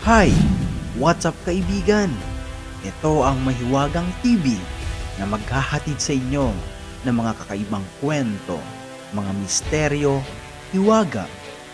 Hi! What's up kaibigan? Ito ang Mahiwagang TV na maghahatid sa inyo ng mga kakaibang kwento, mga misteryo, hiwaga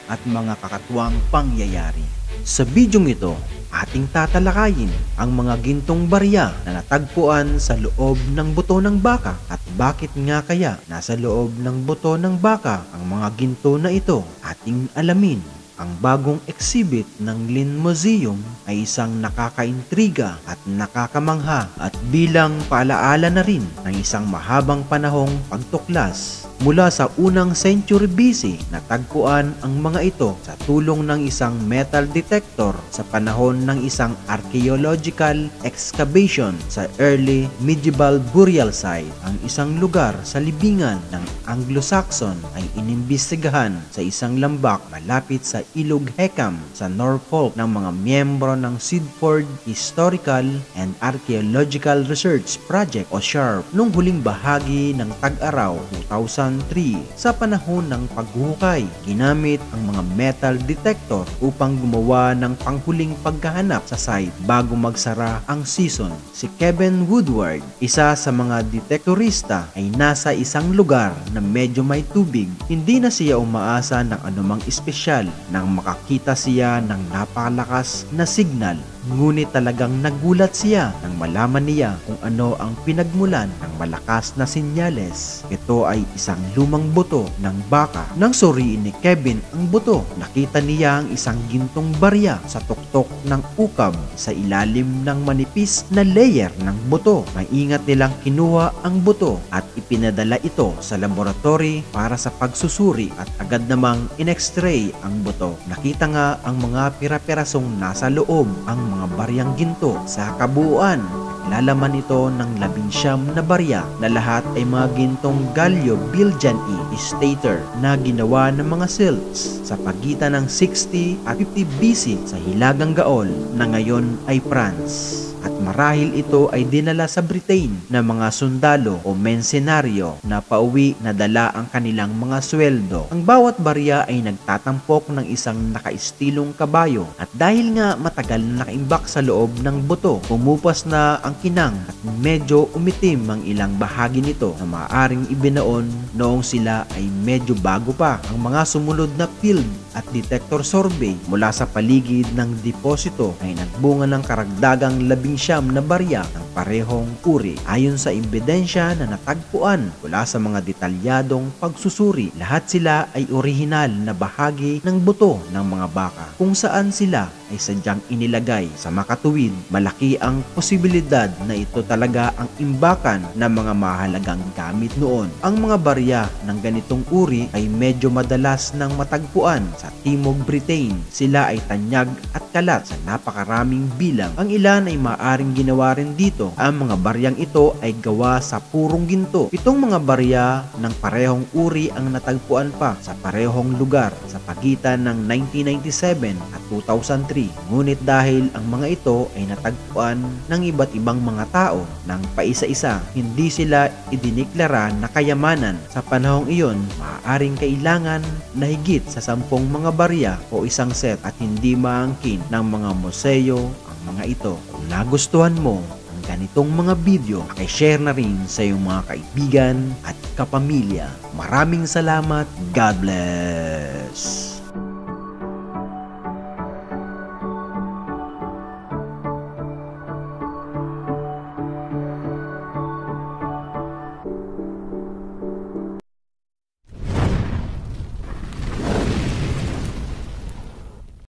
at mga kakatuwang pangyayari. Sa bidyong ito, ating tatalakayin ang mga gintong barya na natagpuan sa loob ng buto ng baka at bakit nga kaya nasa loob ng buto ng baka ang mga ginto na ito. Ating alamin. Ang bagong exhibit ng Lynn Museum ay isang nakakaintriga at nakakamangha at bilang paalaala na rin ng isang mahabang panahong pagtuklas. Mula sa unang century BC, natagpuan ang mga ito sa tulong ng isang metal detector sa panahon ng isang archaeological excavation sa early medieval burial site. Ang isang lugar sa libingan ng Anglo-Saxon ay inimbestigahan sa isang lambak malapit sa Ilog Hecam sa Norfolk ng mga miyembro ng Sidford Historical and Archaeological Research Project o SHARP noong huling bahagi ng tag-araw 2003. Sa panahon ng paghuhukay, ginamit ang mga metal detector upang gumawa ng panghuling paghahanap sa site bago magsara ang season. Si Kevin Woodward, isa sa mga detektorista, ay nasa isang lugar na medyo may tubig. Hindi na siya umaasa ng anumang espesyal nang makakita siya ng napakalakas na signal. Ngunit talagang nagulat siya nang malaman niya kung ano ang pinagmulan ng malakas na sinyales. Ito ay isang lumang buto ng baka. Nang suriin ni Kevin ang buto, nakita niya ang isang gintong barya sa tuktok ng ukab sa ilalim ng manipis na layer ng buto. Maingat nilang kinuha ang buto at ipinadala ito sa laboratory para sa pagsusuri at agad namang in-x-ray ang buto. Nakita nga ang mga pira-pirasong nasa loob ang mga baryang ginto. Sa kabuuan, lalaman ito ng 19 na barya na lahat ay mga gintong Gallo Bilgiani stater na ginawa ng mga silts sa pagitan ng 60 at 50 BC sa Hilagang Gaol na ngayon ay France. At marahil ito ay dinala sa Britain ng mga sundalo o mensenaryo na pauwi na dala ang kanilang mga sweldo. Ang bawat barya ay nagtatampok ng isang nakaistilong kabayo at dahil nga matagal na nakaimbak sa loob ng buto, pumupas na ang kinang at medyo umitim ang ilang bahagi nito na maaaring ibinaon noong sila ay medyo bago pa. Ang mga sumunod na field at detector survey mula sa paligid ng deposito ay nagbunga ng karagdagang 19 na barya ng parehong uri. Ayon sa ebidensya na natagpuan mula sa mga detalyadong pagsusuri, lahat sila ay orihinal na bahagi ng buto ng mga baka. Kung saan sila ay sadyang inilagay sa makatuwid, malaki ang posibilidad na ito talaga ang imbakan ng mga mahalagang gamit noon. Ang mga barya ng ganitong uri ay medyo madalas nang matagpuan sa Timog Britain. Sila ay tanyag at kalat sa napakaraming bilang. Ang ilan ay maaring ginawa rin dito. Ang mga baryang ito ay gawa sa purong ginto. Itong mga barya ng parehong uri ang natagpuan pa sa parehong lugar sa pagitan ng 1997 at 2003. Ngunit dahil ang mga ito ay natagpuan ng iba't ibang mga tao ng paisa-isa, hindi sila idiniklara na kayamanan. Sa panahong iyon, maaaring kailangan na higit sa 10 mga barya o isang set at hindi maangkin ng mga museo ang mga ito. Kung nagustuhan mo ang ganitong mga video, pakishare na rin sa iyong mga kaibigan at kapamilya. Maraming salamat. God bless!